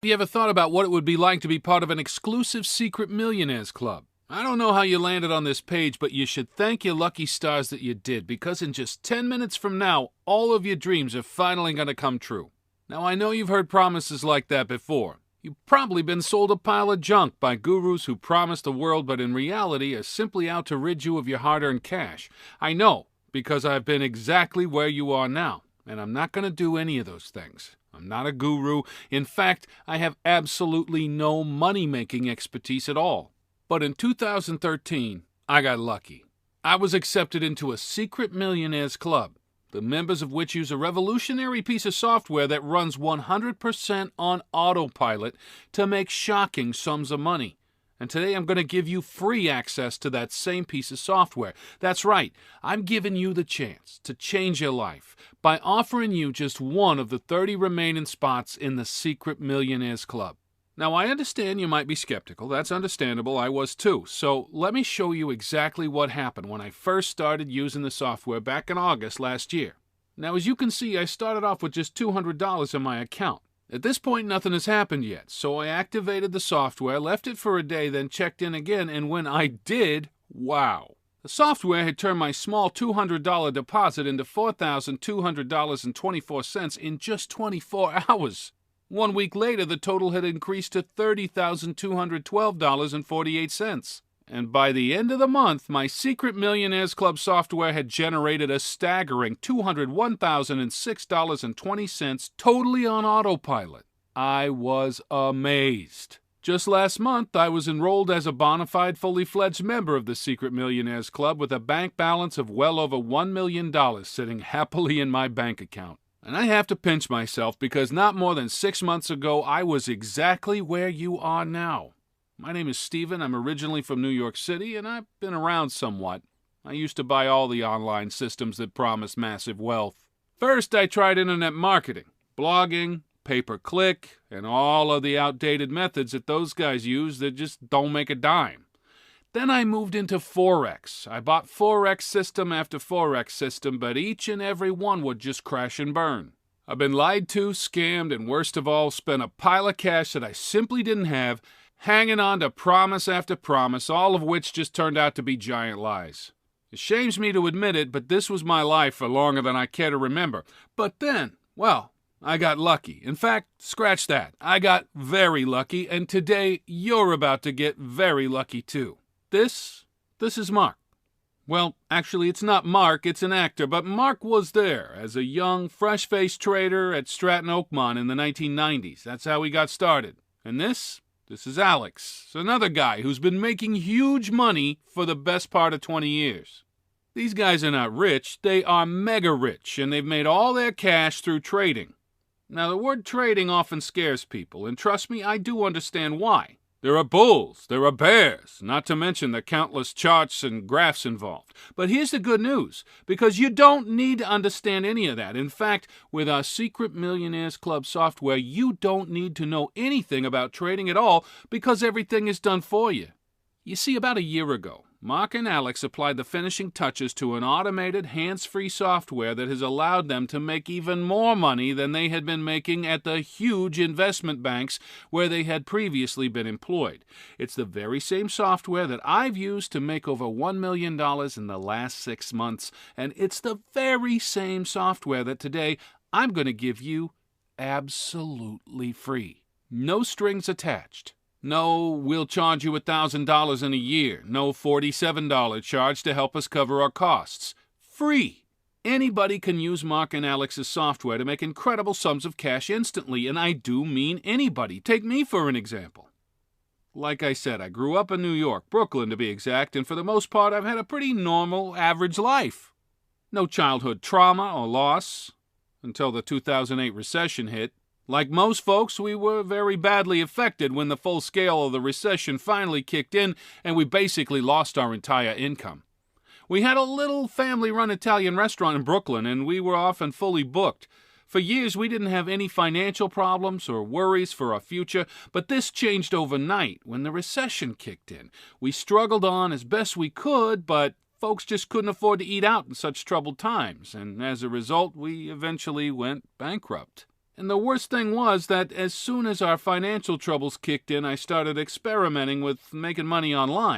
Have you ever thought about what it would be like to be part of an exclusive secret millionaires club? I don't know how you landed on this page, but you should thank your lucky stars that you did, because in just 10 minutes from now, all of your dreams are finally going to come true. Now, I know you've heard promises like that before. You've probably been sold a pile of junk by gurus who promise the world, but in reality are simply out to rid you of your hard-earned cash. I know, because I've been exactly where you are now, and I'm not going to do any of those things. I'm not a guru. In fact, I have absolutely no money-making expertise at all. But in 2013, I got lucky. I was accepted into a secret millionaires club, the members of which use a revolutionary piece of software that runs 100% on autopilot to make shocking sums of money. And today I'm going to give you free access to that same piece of software. That's right, I'm giving you the chance to change your life by offering you just one of the 30 remaining spots in the Secret Millionaires Club. Now, I understand you might be skeptical. That's understandable. I was too. So let me show you exactly what happened when I first started using the software back in August last year. Now, as you can see, I started off with just $200 in my account. At this point, nothing has happened yet, so I activated the software, left it for a day, then checked in again, and when I did, wow! The software had turned my small $200 deposit into $4,200.24 in just 24 hours. 1 week later, the total had increased to $30,212.48. And by the end of the month, my Secret Millionaires Club software had generated a staggering $201,006.20 totally on autopilot. I was amazed. Just last month, I was enrolled as a bona fide, fully fledged member of the Secret Millionaires Club with a bank balance of well over $1 million sitting happily in my bank account. And I have to pinch myself because not more than 6 months ago, I was exactly where you are now. My name is Steven. I'm originally from New York City, and I've been around somewhat. I used to buy all the online systems that promise massive wealth. First, I tried internet marketing, blogging, pay-per-click, and all of the outdated methods that those guys use that just don't make a dime. Then I moved into Forex. I bought Forex system after Forex system, but each and every one would just crash and burn. I've been lied to, scammed, and worst of all, spent a pile of cash that I simply didn't have, hanging on to promise after promise, all of which just turned out to be giant lies. It shames me to admit it, but this was my life for longer than I care to remember. But then, well, I got lucky. In fact, scratch that. I got very lucky, and today you're about to get very lucky too. This is Mark. Well, actually, it's not Mark, it's an actor, but Mark was there as a young, fresh-faced trader at Stratton Oakmont in the 1990s. That's how he got started. And this is Alex, another guy who's been making huge money for the best part of 20 years. These guys are not rich, they are mega rich, and they've made all their cash through trading. Now, the word trading often scares people, and trust me, I do understand why. There are bulls, there are bears, not to mention the countless charts and graphs involved. But here's the good news, because you don't need to understand any of that. In fact, with our Secret Millionaires Club software, you don't need to know anything about trading at all because everything is done for you. You see, about a year ago, Mark and Alex applied the finishing touches to an automated, hands-free software that has allowed them to make even more money than they had been making at the huge investment banks where they had previously been employed. It's the very same software that I've used to make over $1 million in the last 6 months, and it's the very same software that today I'm going to give you absolutely free. No strings attached. No, we'll charge you $1,000 in a year. No $47 charge to help us cover our costs. Free! Anybody can use Mark and Alex's software to make incredible sums of cash instantly, and I do mean anybody. Take me for an example. Like I said, I grew up in New York, Brooklyn to be exact, and for the most part I've had a pretty normal, average life. No childhood trauma or loss until the 2008 recession hit. Like most folks, we were very badly affected when the full scale of the recession finally kicked in and we basically lost our entire income. We had a little family-run Italian restaurant in Brooklyn and we were often fully booked. For years, we didn't have any financial problems or worries for our future, but this changed overnight when the recession kicked in. We struggled on as best we could, but folks just couldn't afford to eat out in such troubled times, and as a result, we eventually went bankrupt. And the worst thing was that as soon as our financial troubles kicked in, I started experimenting with making money online.